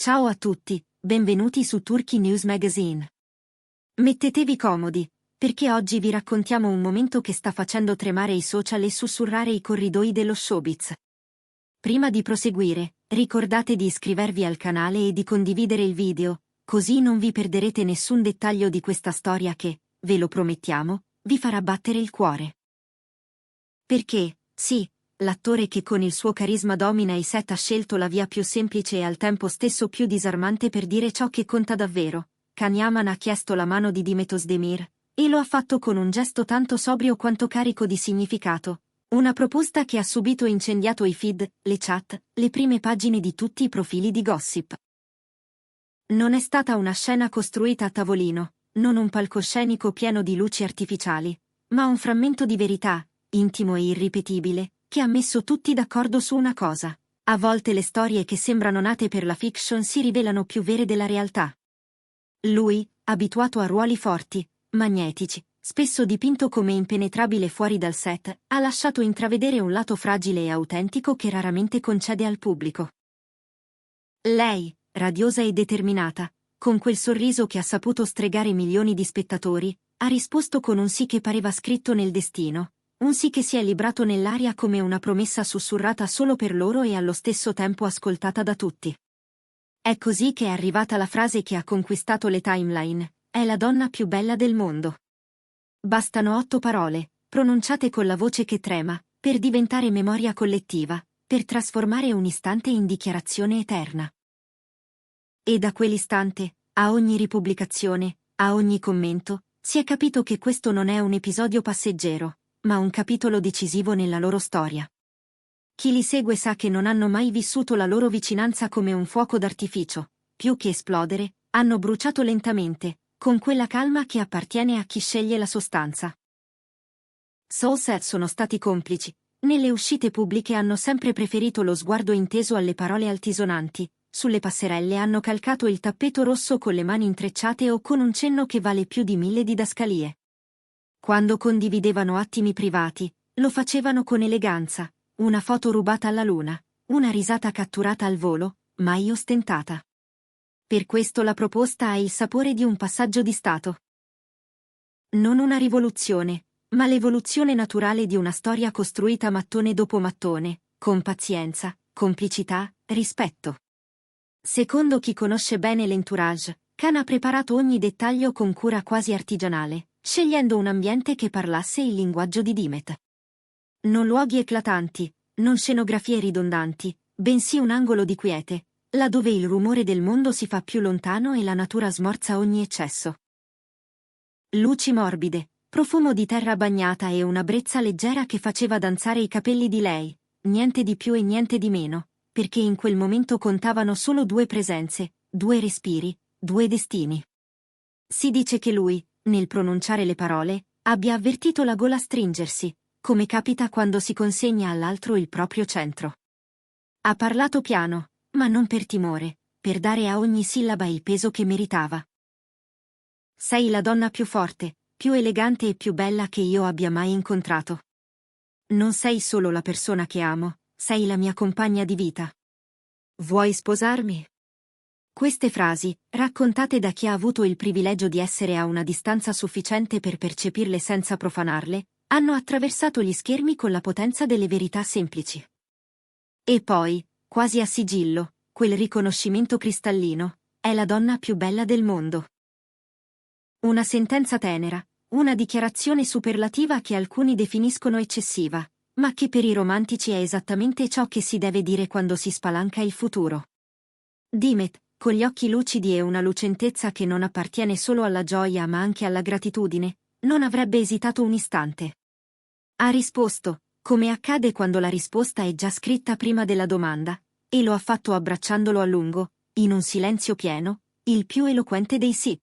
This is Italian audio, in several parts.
Ciao a tutti, benvenuti su Turkey News Magazine. Mettetevi comodi, perché oggi vi raccontiamo un momento che sta facendo tremare i social e sussurrare i corridoi dello showbiz. Prima di proseguire, ricordate di iscrivervi al canale e di condividere il video, così non vi perderete nessun dettaglio di questa storia che, ve lo promettiamo, vi farà battere il cuore. Perché, sì, l'attore che con il suo carisma domina i set ha scelto la via più semplice e al tempo stesso più disarmante per dire ciò che conta davvero. Can Yaman ha chiesto la mano di Demet Özdemir, e lo ha fatto con un gesto tanto sobrio quanto carico di significato. Una proposta che ha subito incendiato i feed, le chat, le prime pagine di tutti i profili di gossip. Non è stata una scena costruita a tavolino, non un palcoscenico pieno di luci artificiali, ma un frammento di verità, intimo e irripetibile, che ha messo tutti d'accordo su una cosa. A volte le storie che sembrano nate per la fiction si rivelano più vere della realtà. Lui, abituato a ruoli forti, magnetici, spesso dipinto come impenetrabile fuori dal set, ha lasciato intravedere un lato fragile e autentico che raramente concede al pubblico. Lei, radiosa e determinata, con quel sorriso che ha saputo stregare milioni di spettatori, ha risposto con un sì che pareva scritto nel destino. Un sì che si è librato nell'aria come una promessa sussurrata solo per loro e allo stesso tempo ascoltata da tutti. È così che è arrivata la frase che ha conquistato le timeline: è la donna più bella del mondo. Bastano 8 parole, pronunciate con la voce che trema, per diventare memoria collettiva, per trasformare un istante in dichiarazione eterna. E da quell'istante, a ogni ripubblicazione, a ogni commento, si è capito che questo non è un episodio passeggero, ma un capitolo decisivo nella loro storia. Chi li segue sa che non hanno mai vissuto la loro vicinanza come un fuoco d'artificio. Più che esplodere, hanno bruciato lentamente, con quella calma che appartiene a chi sceglie la sostanza. Social sono stati complici. Nelle uscite pubbliche hanno sempre preferito lo sguardo inteso alle parole altisonanti. Sulle passerelle hanno calcato il tappeto rosso con le mani intrecciate o con un cenno che vale più di 1000 didascalie. Quando condividevano attimi privati, lo facevano con eleganza, una foto rubata alla luna, una risata catturata al volo, mai ostentata. Per questo la proposta ha il sapore di un passaggio di stato. Non una rivoluzione, ma l'evoluzione naturale di una storia costruita mattone dopo mattone, con pazienza, complicità, rispetto. Secondo chi conosce bene l'entourage, Can ha preparato ogni dettaglio con cura quasi artigianale, scegliendo un ambiente che parlasse il linguaggio di Demet. Non luoghi eclatanti, non scenografie ridondanti, bensì un angolo di quiete, laddove il rumore del mondo si fa più lontano e la natura smorza ogni eccesso. Luci morbide, profumo di terra bagnata e una brezza leggera che faceva danzare i capelli di lei, niente di più e niente di meno, perché in quel momento contavano solo 2 presenze, 2 respiri, 2 destini. Si dice che lui, nel pronunciare le parole, abbia avvertito la gola stringersi, come capita quando si consegna all'altro il proprio centro. Ha parlato piano, ma non per timore, per dare a ogni sillaba il peso che meritava. Sei la donna più forte, più elegante e più bella che io abbia mai incontrato. Non sei solo la persona che amo, sei la mia compagna di vita. Vuoi sposarmi? Queste frasi, raccontate da chi ha avuto il privilegio di essere a una distanza sufficiente per percepirle senza profanarle, hanno attraversato gli schermi con la potenza delle verità semplici. E poi, quasi a sigillo, quel riconoscimento cristallino: è la donna più bella del mondo. Una sentenza tenera, una dichiarazione superlativa che alcuni definiscono eccessiva, ma che per i romantici è esattamente ciò che si deve dire quando si spalanca il futuro. Demet, con gli occhi lucidi e una lucentezza che non appartiene solo alla gioia ma anche alla gratitudine, non avrebbe esitato un istante. Ha risposto, come accade quando la risposta è già scritta prima della domanda, e lo ha fatto abbracciandolo a lungo, in un silenzio pieno, il più eloquente dei sì.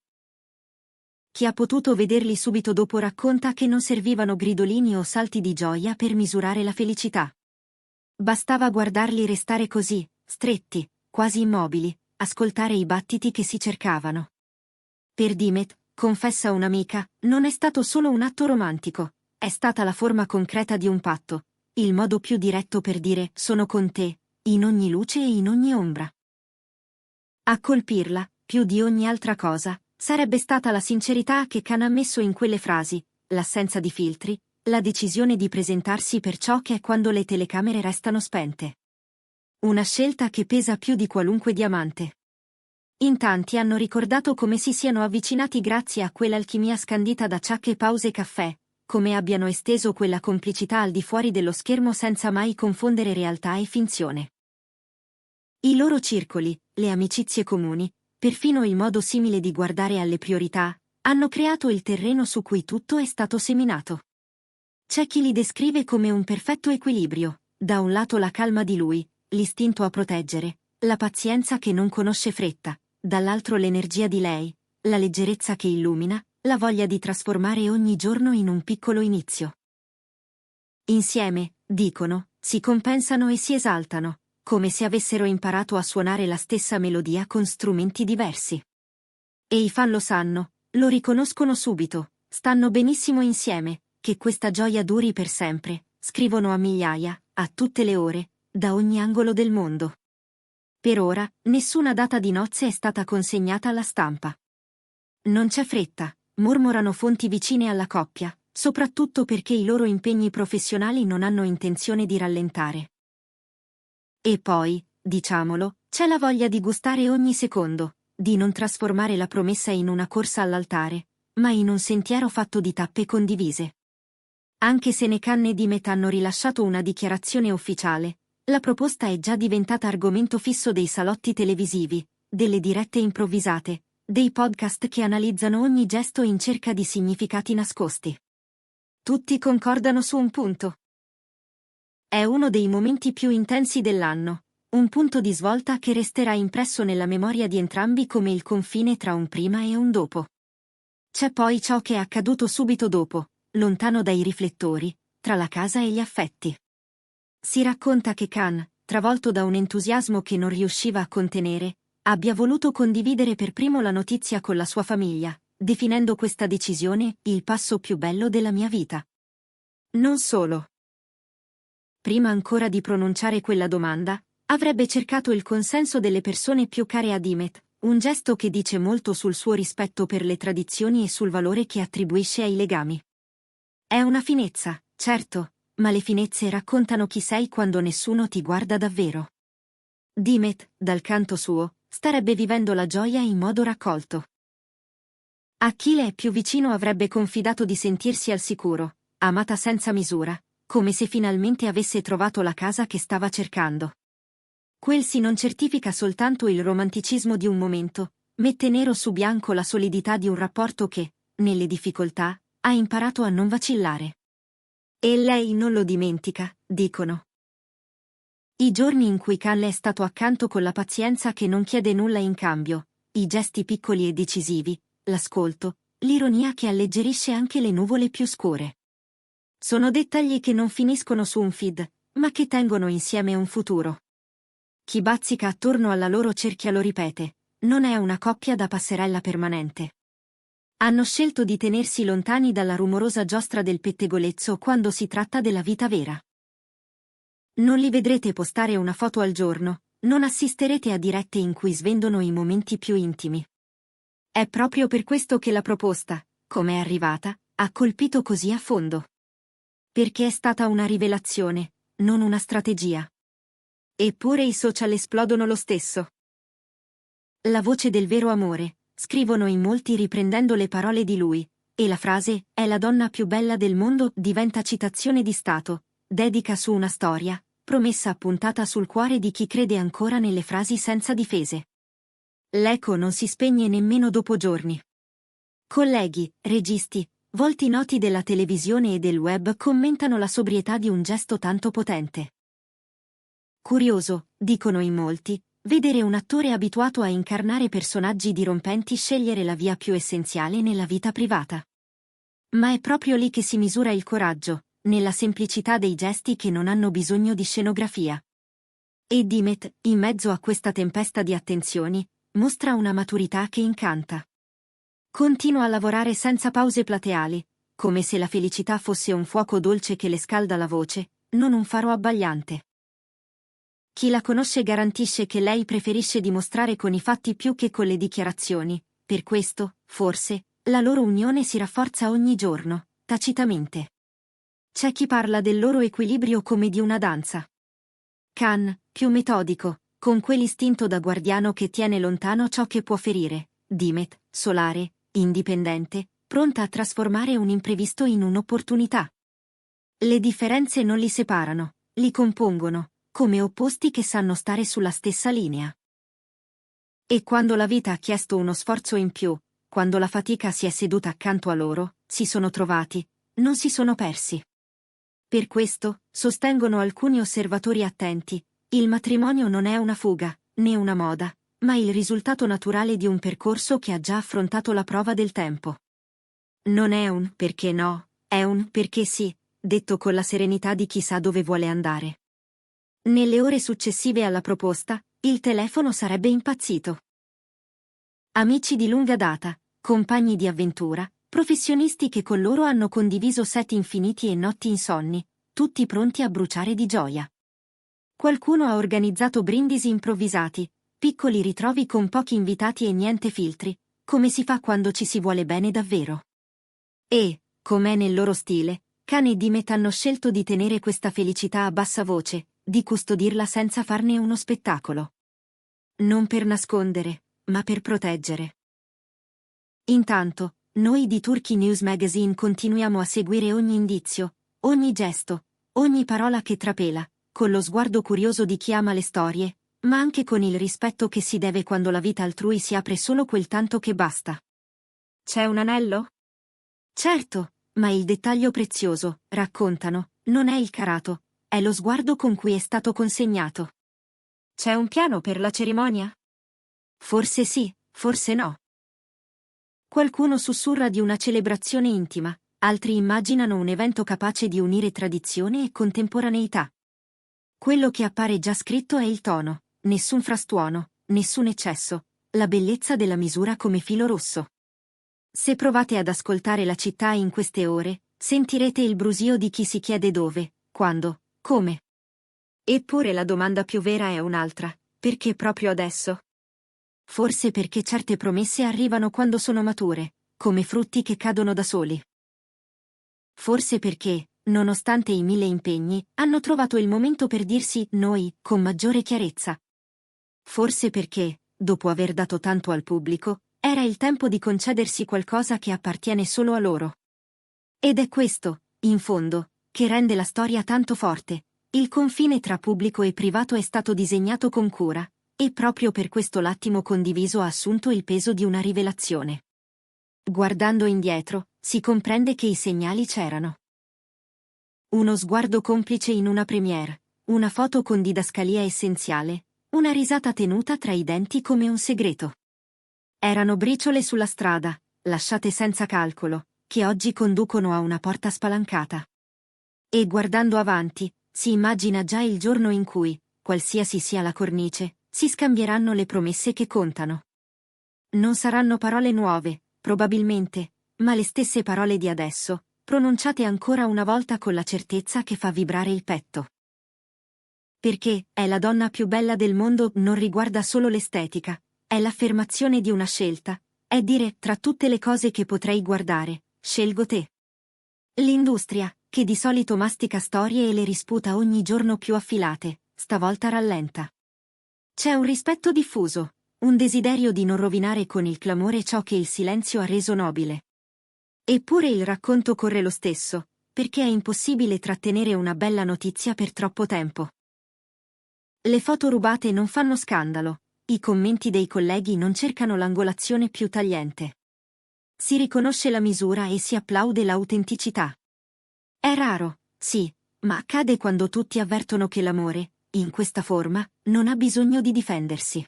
Chi ha potuto vederli subito dopo racconta che non servivano gridolini o salti di gioia per misurare la felicità. Bastava guardarli restare così, stretti, quasi immobili, ascoltare i battiti che si cercavano. Per Demet, confessa un'amica, non è stato solo un atto romantico, è stata la forma concreta di un patto, il modo più diretto per dire sono con te, in ogni luce e in ogni ombra. A colpirla, più di ogni altra cosa, sarebbe stata la sincerità che Khan ha messo in quelle frasi, l'assenza di filtri, la decisione di presentarsi per ciò che è quando le telecamere restano spente. Una scelta che pesa più di qualunque diamante. In tanti hanno ricordato come si siano avvicinati grazie a quell'alchimia scandita da ciacche e pause caffè, come abbiano esteso quella complicità al di fuori dello schermo senza mai confondere realtà e finzione. I loro circoli, le amicizie comuni, perfino il modo simile di guardare alle priorità, hanno creato il terreno su cui tutto è stato seminato. C'è chi li descrive come un perfetto equilibrio, da un lato la calma di lui, l'istinto a proteggere, la pazienza che non conosce fretta, dall'altro l'energia di lei, la leggerezza che illumina, la voglia di trasformare ogni giorno in un piccolo inizio. Insieme, dicono, si compensano e si esaltano, come se avessero imparato a suonare la stessa melodia con strumenti diversi. E i fan lo sanno, lo riconoscono subito, stanno benissimo insieme, che questa gioia duri per sempre, scrivono a migliaia, a tutte le ore, da ogni angolo del mondo. Per ora, nessuna data di nozze è stata consegnata alla stampa. Non c'è fretta, mormorano fonti vicine alla coppia, soprattutto perché i loro impegni professionali non hanno intenzione di rallentare. E poi, diciamolo, c'è la voglia di gustare ogni secondo, di non trasformare la promessa in una corsa all'altare, ma in un sentiero fatto di tappe condivise. Anche se né Khan né Dimet hanno rilasciato una dichiarazione ufficiale, la proposta è già diventata argomento fisso dei salotti televisivi, delle dirette improvvisate, dei podcast che analizzano ogni gesto in cerca di significati nascosti. Tutti concordano su un punto. È uno dei momenti più intensi dell'anno, un punto di svolta che resterà impresso nella memoria di entrambi come il confine tra un prima e un dopo. C'è poi ciò che è accaduto subito dopo, lontano dai riflettori, tra la casa e gli affetti. Si racconta che Khan, travolto da un entusiasmo che non riusciva a contenere, abbia voluto condividere per primo la notizia con la sua famiglia, definendo questa decisione il passo più bello della mia vita. Non solo. Prima ancora di pronunciare quella domanda, avrebbe cercato il consenso delle persone più care a Dimet, un gesto che dice molto sul suo rispetto per le tradizioni e sul valore che attribuisce ai legami. È una finezza, certo, ma le finezze raccontano chi sei quando nessuno ti guarda davvero. Dimet, dal canto suo, starebbe vivendo la gioia in modo raccolto. A chi le è più vicino avrebbe confidato di sentirsi al sicuro, amata senza misura, come se finalmente avesse trovato la casa che stava cercando. Quel sì non certifica soltanto il romanticismo di un momento, mette nero su bianco la solidità di un rapporto che, nelle difficoltà, ha imparato a non vacillare. E lei non lo dimentica, dicono. I giorni in cui Khan le è stato accanto con la pazienza che non chiede nulla in cambio, i gesti piccoli e decisivi, l'ascolto, l'ironia che alleggerisce anche le nuvole più scure. Sono dettagli che non finiscono su un feed, ma che tengono insieme un futuro. Chi bazzica attorno alla loro cerchia lo ripete, non è una coppia da passerella permanente. Hanno scelto di tenersi lontani dalla rumorosa giostra del pettegolezzo quando si tratta della vita vera. Non li vedrete postare una foto al giorno, non assisterete a dirette in cui svendono i momenti più intimi. È proprio per questo che la proposta, come è arrivata, ha colpito così a fondo. Perché è stata una rivelazione, non una strategia. Eppure i social esplodono lo stesso. La voce del vero amore, scrivono in molti riprendendo le parole di lui, e la frase «è la donna più bella del mondo» diventa citazione di Stato, dedica su una storia, promessa puntata sul cuore di chi crede ancora nelle frasi senza difese. L'eco non si spegne nemmeno dopo giorni. Colleghi, registi, volti noti della televisione e del web commentano la sobrietà di un gesto tanto potente. Curioso, dicono in molti, vedere un attore abituato a incarnare personaggi dirompenti scegliere la via più essenziale nella vita privata. Ma è proprio lì che si misura il coraggio, nella semplicità dei gesti che non hanno bisogno di scenografia. E Dimet, in mezzo a questa tempesta di attenzioni, mostra una maturità che incanta. Continua a lavorare senza pause plateali, come se la felicità fosse un fuoco dolce che le scalda la voce, non un faro abbagliante. Chi la conosce garantisce che lei preferisce dimostrare con i fatti più che con le dichiarazioni, per questo, forse, la loro unione si rafforza ogni giorno, tacitamente. C'è chi parla del loro equilibrio come di una danza. Khan, più metodico, con quell'istinto da guardiano che tiene lontano ciò che può ferire. Dimet, solare, indipendente, pronta a trasformare un imprevisto in un'opportunità. Le differenze non li separano, li compongono, come opposti che sanno stare sulla stessa linea. E quando la vita ha chiesto uno sforzo in più, quando la fatica si è seduta accanto a loro, si sono trovati, non si sono persi. Per questo, sostengono alcuni osservatori attenti, il matrimonio non è una fuga, né una moda, ma il risultato naturale di un percorso che ha già affrontato la prova del tempo. Non è un perché no, è un perché sì, detto con la serenità di chi sa dove vuole andare. Nelle ore successive alla proposta, il telefono sarebbe impazzito. Amici di lunga data, compagni di avventura, professionisti che con loro hanno condiviso set infiniti e notti insonni, tutti pronti a bruciare di gioia. Qualcuno ha organizzato brindisi improvvisati, piccoli ritrovi con pochi invitati e niente filtri, come si fa quando ci si vuole bene davvero. E, com'è nel loro stile, Khan e Dimet hanno scelto di tenere questa felicità a bassa voce, di custodirla senza farne uno spettacolo. Non per nascondere, ma per proteggere. Intanto, noi di Turkey News Magazine continuiamo a seguire ogni indizio, ogni gesto, ogni parola che trapela, con lo sguardo curioso di chi ama le storie, ma anche con il rispetto che si deve quando la vita altrui si apre solo quel tanto che basta. C'è un anello? Certo, ma il dettaglio prezioso, raccontano, non è il carato, è lo sguardo con cui è stato consegnato. C'è un piano per la cerimonia? Forse sì, forse no. Qualcuno sussurra di una celebrazione intima, altri immaginano un evento capace di unire tradizione e contemporaneità. Quello che appare già scritto è il tono, nessun frastuono, nessun eccesso, la bellezza della misura come filo rosso. Se provate ad ascoltare la città in queste ore, sentirete il brusio di chi si chiede dove, quando, come. Eppure la domanda più vera è un'altra, perché proprio adesso? Forse perché certe promesse arrivano quando sono mature, come frutti che cadono da soli. Forse perché, nonostante i 1000 impegni, hanno trovato il momento per dirsi noi con maggiore chiarezza. Forse perché, dopo aver dato tanto al pubblico, era il tempo di concedersi qualcosa che appartiene solo a loro. Ed è questo, in fondo, che rende la storia tanto forte. Il confine tra pubblico e privato è stato disegnato con cura, e proprio per questo l'attimo condiviso ha assunto il peso di una rivelazione. Guardando indietro, si comprende che i segnali c'erano. Uno sguardo complice in una premiere, una foto con didascalia essenziale, una risata tenuta tra i denti come un segreto. Erano briciole sulla strada, lasciate senza calcolo, che oggi conducono a una porta spalancata. E guardando avanti, si immagina già il giorno in cui, qualsiasi sia la cornice, si scambieranno le promesse che contano. Non saranno parole nuove, probabilmente, ma le stesse parole di adesso, pronunciate ancora una volta con la certezza che fa vibrare il petto. Perché è la donna più bella del mondo non riguarda solo l'estetica, è l'affermazione di una scelta, è dire tra tutte le cose che potrei guardare, scelgo te. L'industria, che di solito mastica storie e le risputa ogni giorno più affilate, stavolta rallenta. C'è un rispetto diffuso, un desiderio di non rovinare con il clamore ciò che il silenzio ha reso nobile. Eppure il racconto corre lo stesso, perché è impossibile trattenere una bella notizia per troppo tempo. Le foto rubate non fanno scandalo, i commenti dei colleghi non cercano l'angolazione più tagliente. Si riconosce la misura e si applaude l'autenticità. È raro, sì, ma accade quando tutti avvertono che l'amore, in questa forma, non ha bisogno di difendersi.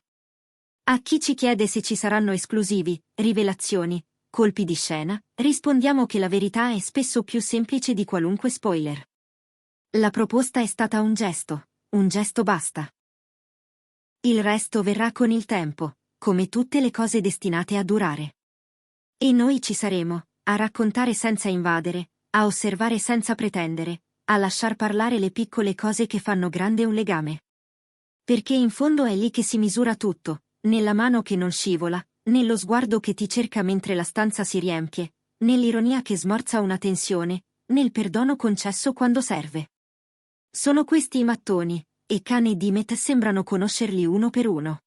A chi ci chiede se ci saranno esclusivi, rivelazioni, colpi di scena, rispondiamo che la verità è spesso più semplice di qualunque spoiler. La proposta è stata un gesto basta. Il resto verrà con il tempo, come tutte le cose destinate a durare. E noi ci saremo, a raccontare senza invadere, a osservare senza pretendere, a lasciar parlare le piccole cose che fanno grande un legame. Perché in fondo è lì che si misura tutto, nella mano che non scivola, nello sguardo che ti cerca mentre la stanza si riempie, nell'ironia che smorza una tensione, nel perdono concesso quando serve. Sono questi i mattoni, e Khan e Dimet sembrano conoscerli uno per uno.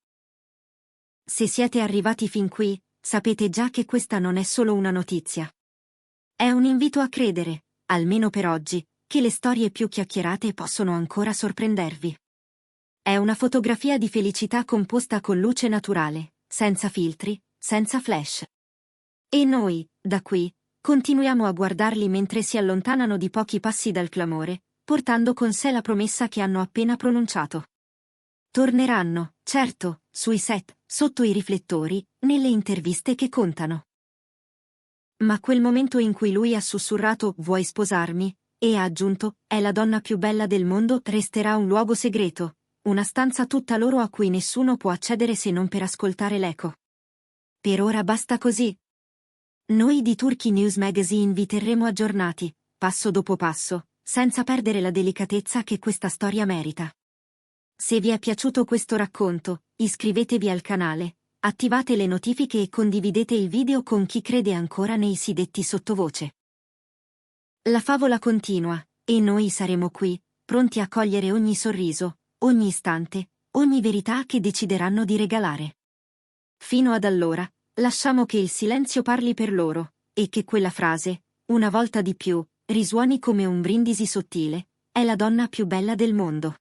Se siete arrivati fin qui, sapete già che questa non è solo una notizia. È un invito a credere, almeno per oggi, che le storie più chiacchierate possono ancora sorprendervi. È una fotografia di felicità composta con luce naturale, senza filtri, senza flash. E noi, da qui, continuiamo a guardarli mentre si allontanano di pochi passi dal clamore, portando con sé la promessa che hanno appena pronunciato. Torneranno, certo, sui set, sotto i riflettori, nelle interviste che contano. Ma quel momento in cui lui ha sussurrato «Vuoi sposarmi?» e ha aggiunto «È la donna più bella del mondo» resterà un luogo segreto, una stanza tutta loro a cui nessuno può accedere se non per ascoltare l'eco. Per ora basta così. Noi di Turkey News Magazine vi terremo aggiornati, passo dopo passo, senza perdere la delicatezza che questa storia merita. Se vi è piaciuto questo racconto, iscrivetevi al canale, attivate le notifiche e condividete il video con chi crede ancora nei sì detti sottovoce. La favola continua, e noi saremo qui, pronti a cogliere ogni sorriso, ogni istante, ogni verità che decideranno di regalare. Fino ad allora, lasciamo che il silenzio parli per loro, e che quella frase, una volta di più, risuoni come un brindisi sottile, è la donna più bella del mondo.